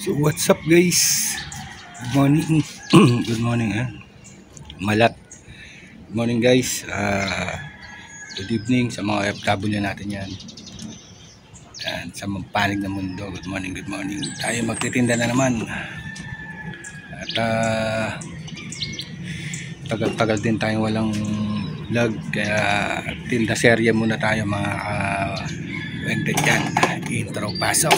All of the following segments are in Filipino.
So what's up guys? Good morning. Good morning Malat. Good morning guys. Good evening sa mga OFW natin yan. And sa mga panig ng mundo. Good morning, good morning. Tayo magtitinda na naman. At tagal-tagal din tayong walang vlog. Kaya tinda serye muna tayo mga wente dyan. Intro pasok.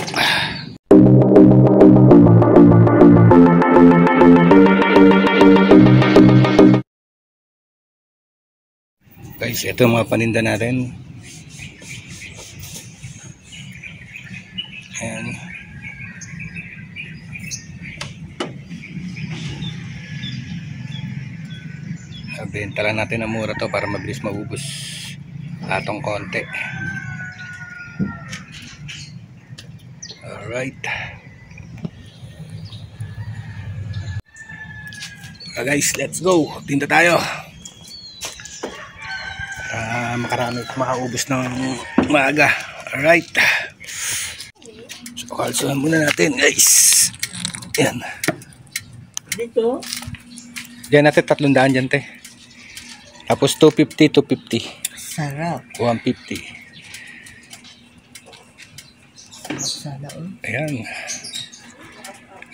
Guys, ito mga paninda natin. Ayan. Benta lang natin na mura to para mabilis maubos atong konti. Alright. Guys, let's go. Tinda tayo. Makarami makaubos ng maaga. Alright. So kalsuhan muna natin guys. Yan. Dito? Diyan natin 300 dyan te. Tapos 250, 250. Sarap. 150. Sana Ayan.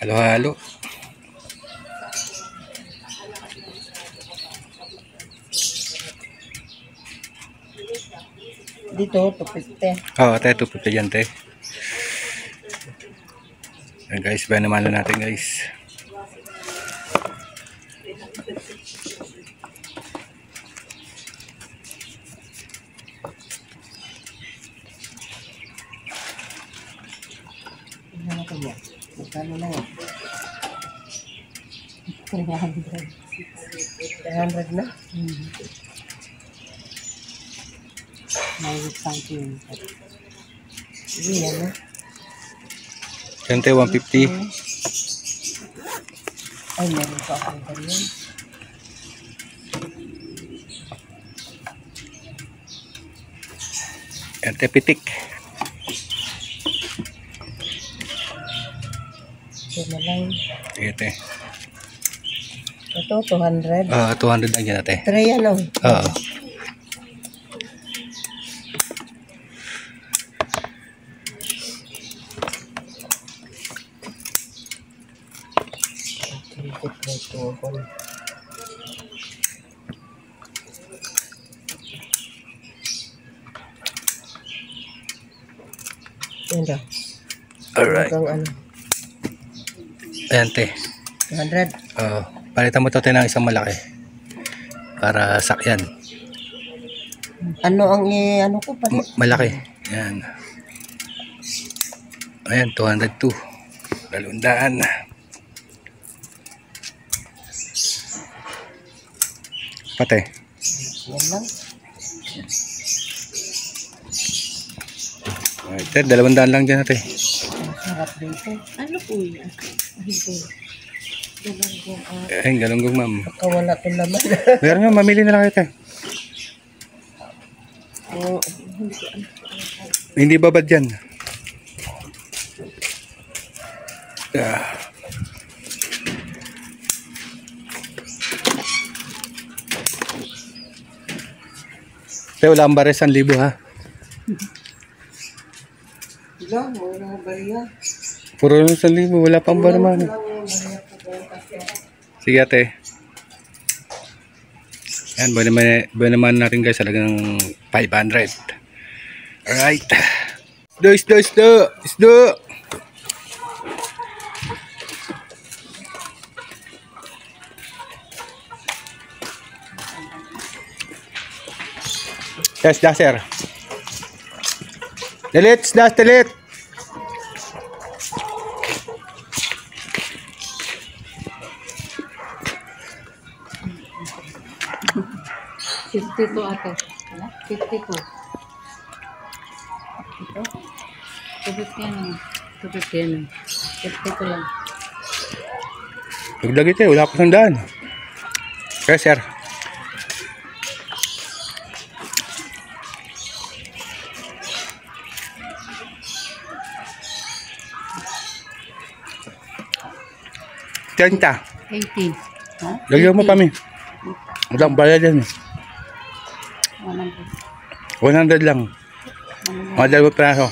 Halo-halo. Dito, 250. Oo, tayo 250 dyan te. Ayan guys, ba naman natin guys. Tingnan natin yan. Magkano na yan? 300. 300 na? May something. Sige yan na. Yan te, 150. Ay, meron pa akong ganyan. Yan te, pitik. Ito na lang. Sige te. Ito, 200. 200 lang dyan te. 3 ano? Oo. Yan daw. Alright. Ano? Ayan te. 200. Palitan mo to te ng isang malaki. Para sakyan. Ano ang ano ko pa? Malaki. Ayan. Ayan, 202. 200. Pate. Yan lang. Alright, te, 200 lang dyan natin. Sarap dito. Ano po yan? Ano po? Galunggong Ayun, galunggong ma'am. baka wala itong laman. Meron nga, mamili na lang kayo te. Oh, Hindi babad dyan. Te, wala ang bares 1,000 ha. wala, wala bariya. Puro lang 1,000, wala pang bar naman. Sige ate. Yan, buwan naman natin guys, talagang 500. Alright. Isdo. Yes, sir. Delete. 52 ate. 52. Ito? 250 yan. 250 yan. 52 lang. Dagdag ito, wala pa 100. Okay, sir. 30. 80. Ha? Lagyan mo kami. Walang bayad yan. 100 lang. Mga dalawang piraso.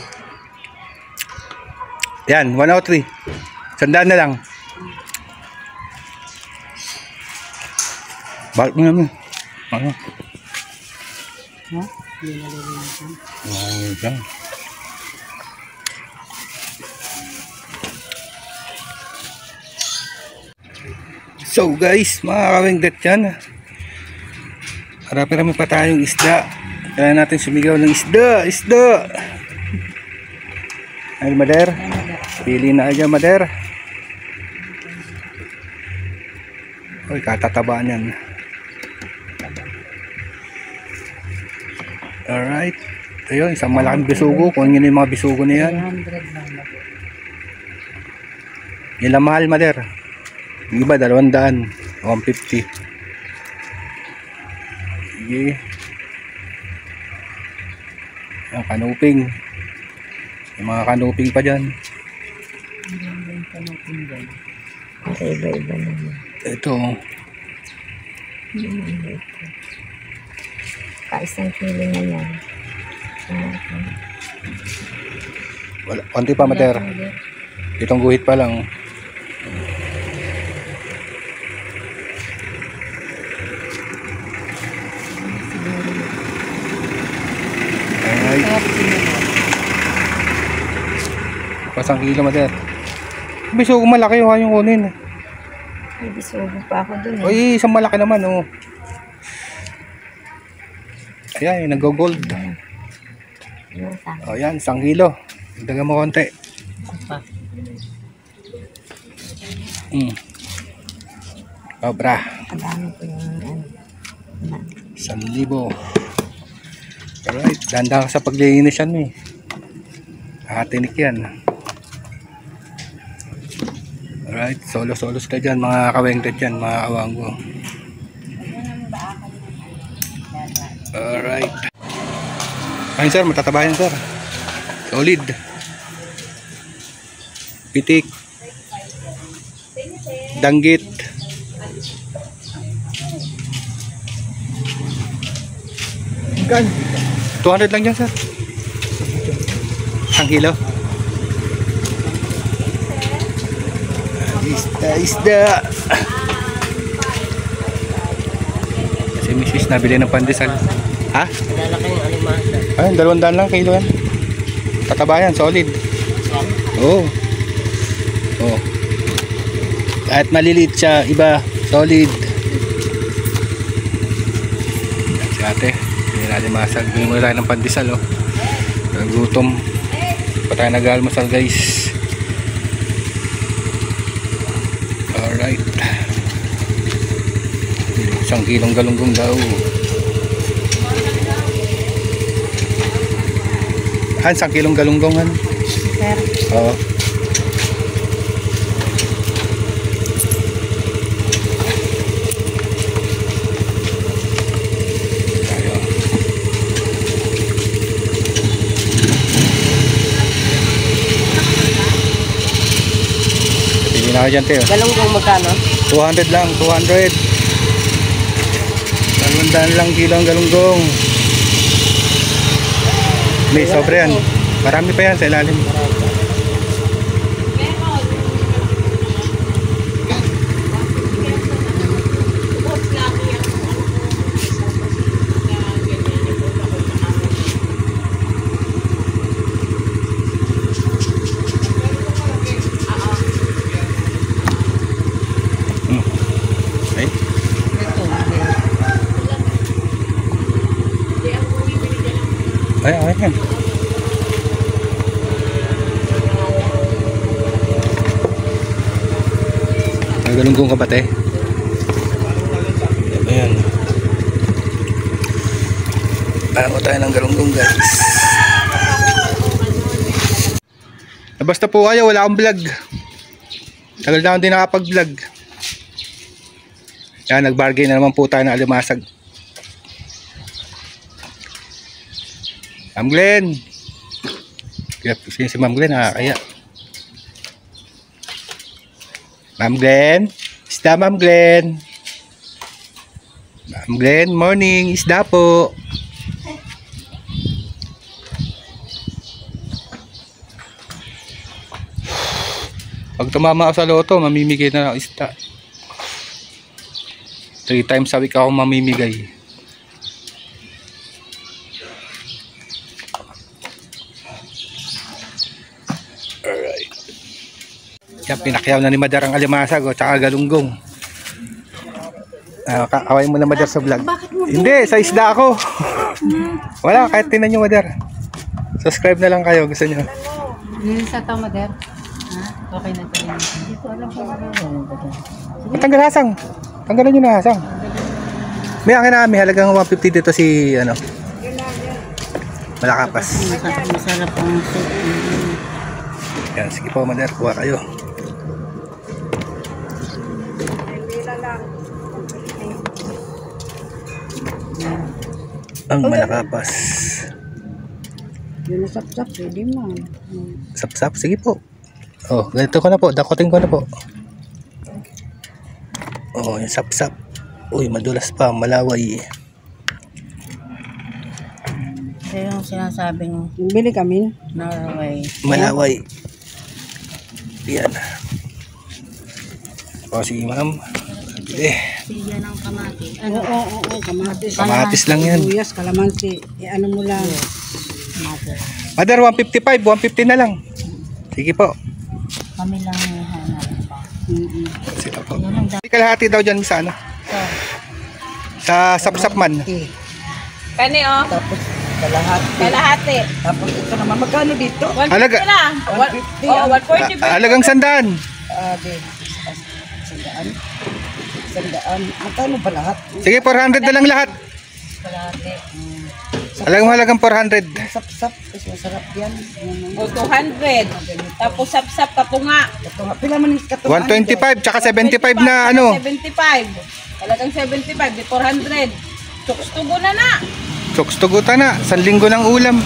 Yan, 103. 100 na lang. Bakit mo naman? Ano? Ha? Hindi nalilinisan. Yan. So guys, mga kawengdet yan. Marami-rami pa tayong isda. Kailangan natin sumigaw ng isda, isda. Ay, Mader. Pili na aja, Mader. Uy, katatabaan yan. Alright. Ayun, isang malaking bisugo. Kung yun yung mga bisugo na yan. 300 lang na po. Yan lang mahal, Mader. Yung iba, 200. 150. Sige. Yung kanuping. Yung mga kanuping pa dyan. Iba-iba naman. Ito. Isang kilo na yan. Wala, konti pa, Mader. Itong guhit pa lang. Alright. Pasang kilo, Mader. Bisugo malaki yung kayong kunin. May bisugo pa ako dun eh. Uy, isang malaki naman, oh. Ayan, yung nag-gold. O, yan, 1 kilo. Dagan mo konti. Sobra. Kadami ko yung 1,000. Alright, danda ka sa paglilinis yan, eh. Tinik yan. Alright, solo-solos ka dyan, mga kawengtet yan, mga kawanggo. Alright. Ayun sir, matataba yan sir. Solid. Pitik. Danggit. Gan. 200 lang yan sir. 1 kilo. Isda. Si Mrs. nabili ng pandesal. Ha? Lalaki yung alimasa. Ayun, 200 lang kilo yan. Tatabayan, solid. Oo. Oh. Kahit maliliit siya, iba, solid. Si ate, hindi natin masag. Bili mo tayo ng pandesal, oh. Nagutom. Pa tayo nag-almasal, guys. Alright. 1 kilong galunggong daw. 1 kilong galunggong. Sir, Oo. Pili na ka dyan, Teo. galunggong magkano? 200 lang, 200. 200 lang kilo ang galunggong. May sobre yan. Marami pa yan sa ilalim. Ay, okay yan. Nagalunggong ka ba, te? Ayan. Alam ko tayo ng galunggong, guys. Basta po kayo, wala akong vlog. Tagal na akong din nakapag-vlog. Yan, nag-bargain na naman po tayo ng alimasag. Ma'am Glenn. Kaya si Ma'am Glenn nakakaya. Ma'am Glenn. Isda, Ma'am Glenn. Ma'am Glenn, morning. Isda po. Pag tumama ako sa loto, mamimigay na ng isda. 3 times a week ako mamimigay. Alright. Yan, pinakyaw na ni Madar ang alimasag o tsaka galunggong. Kaway mo na Madar sa vlog. Hindi, sa isda ako. Wala, kahit tinan nyo Madar. Subscribe na lang kayo, gusto nyo. Sa to, Mother. Ha? Okay na tayo. Hindi ko alam kung ano. Tanggal hasang. Tanggalan nyo na hasang. May akin na, may halagang 150 dito si ano. Malakapas. Masarap ang soup. Yan, sige po Madar, kuha kayo. Ang malakapas. Yun na sap-sap, pwede mo. Sap-sap, sige po. Oh, ganito ko na po, dakotin ko na po. Oh, yung sap-sap. Uy, madulas pa, malaway. Ito yung sinasabing bili kami Norway. Malaway. Yan. O, sige ma'am. Bili. Bigyan ng kamati. Oo, kamatis. Kamatis lang yan. Sibuyas, kalamansi. Ano mo lang. Madar, 155, 150 na lang. Sige po. Kami lang yung hanap pa. Sige po. Hindi kalahati daw dyan sa ano? Sa sap-sap man. Kani oh. Tapos kalahati. Kalahati. Tapos ito naman. Magkano dito? 150 Halaga. lang. 150. Oh, 140 ba? Halagang 100. Sandaan. Sandaan. Magkano ba lahat? Sige, 400 na lang lahat. Kalahati. Halagang 400. Sap-sap. Kasi masarap yan. O 200. Tapos sap-sap ka po nga. Ito nga. Pila man yung katungan. 125 tsaka 75 na ano. 75. Talagang 75. Di 400. Tukstugo na na. Choks tugutan na. 1 linggo ng ulam.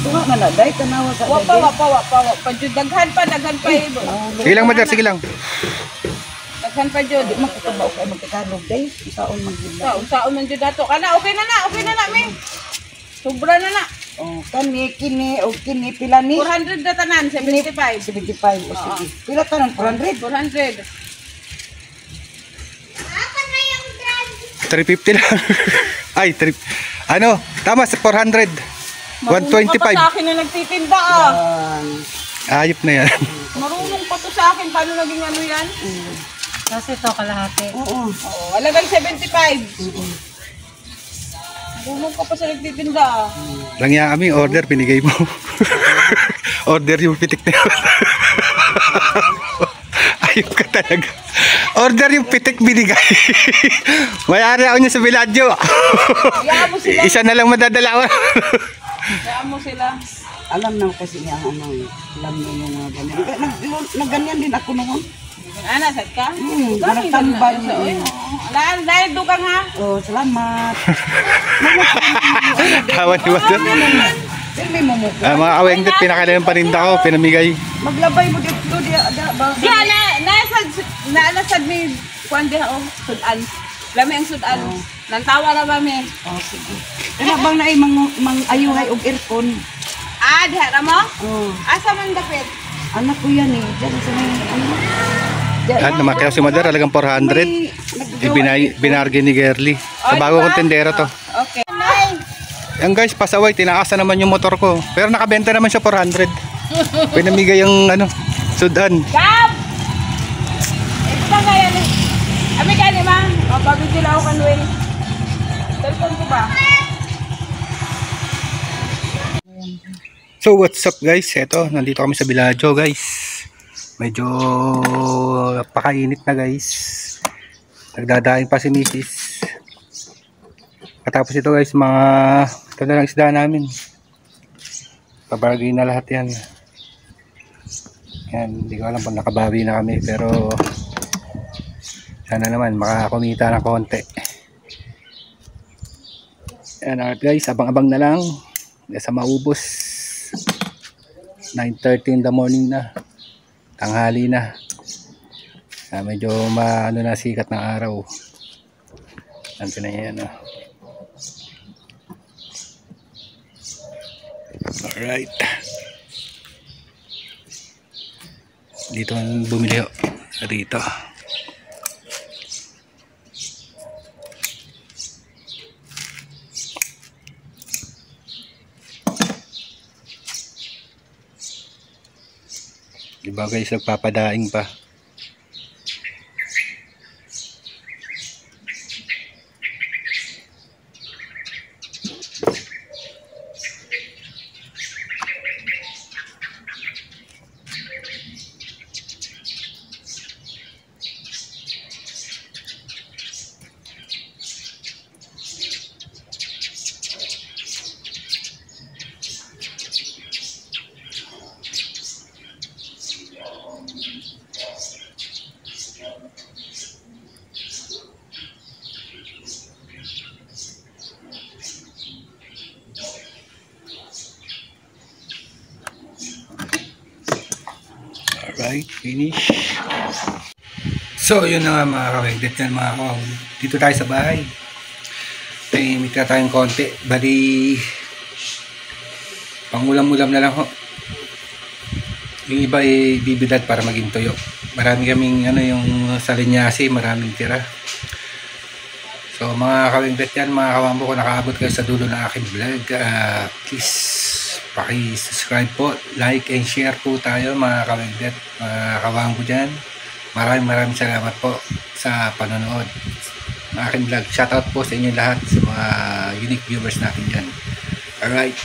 Ito nga na. Dahil tanawa sa Wapa. Daghan pa. Sige lang Madar, sige lang. Daghan pa jud. Di makatabaw kayo magkakalog. Dahil isaon magiging. Saon man jud dato. Kana okay na na mi. Sobra na na. Oh, kini, o kini, pila ni? 400 na tanan, 75. 75. O sige. Pila ka ng 400? 400. 350 lang. Ay, ano? Tama sa 400. 125. Marunong pa sa akin na nagtitinda ah. Ayop na yan. Marunong pa to sa akin. Paano naging ano yan? Kasi ito kalahati. Oo. Oo, halagang 75. Marunong ka pa sa nagtitinda ah. Lang yan kami, order, pinigay mo. Order yung pitik na yun. Ayop ka talaga. Order yung pitik binigay. Mayari ako niya sa Villaggio. Hayaan mo sila. Isa na lang madadala ko. Hayaan mo sila. Alam na kasi niya ano, alam niya yung mga ganyan. Nagganyan din ako noon. Ana, sad ka? Nagtambal. Dahil dugang ha? Oh, salamat. Kawan ni Madar. Silbi mo mo. Mga awengdit, pinakailan paninda ko, pinamigay. Maglabay mo dito. Diya, nasad mi, kuwan diha o, sudan. Lami ang sudan. Nantawa na ba mi? Oh, sige. Ano bang na mang ayuhay og earphone? Ah, diha na mo? Oh, Asa man dapit? anak ko yan eh. Diyan sa may ano. At namakyaw si Madar, halagang 400. Binargin ni Gerly. Sa bago kong tendero to. Okay. Yan guys, pasaway, tinaasan naman yung motor ko. Pero nakabenta naman siya 400. Pinamigay yung ano, sudan. Gab! Ito ba nga yan? Ami ka ni ma? Mapabigil ako kanwin. Telepon ko ba? So what's up guys? Eto, nandito kami sa Villaggio guys. Medyo napakainit na guys. Nagdadaing pa si Mrs. Katapos ito guys, ito na lang isda namin. Pabargay na lahat yan. Yan, hindi ko alam kung nakabawi na kami, pero sana naman makakumita ng konti. Yan guys, abang-abang na lang sa maubos. 9:30 in the morning na, tanghali na. Medyo ano na sikat ng araw. Anto na yan. Alright. Dito ang bumili ho. Dito. Diba guys, nagpapadaing pa. Alright, finish. So, yun na nga mga kawegdet yan mga kawang. Dito tayo sa bahay. May tira tayong konti. Bali, pangulam-ulam na lang ho. Yung iba ay bibidad para maging tuyo. Marami kaming yung sa linyasi, maraming tira. So, mga kawegdet yan, mga kawambo, kung nakaabot kayo sa dulo ng aking vlog, please paki-subscribe po, like and share po tayo mga kawegdet, mga kawambo dyan. Maraming salamat po sa panonood ng aking vlog. Shoutout po sa inyo lahat, sa mga unique viewers natin dyan. Alright.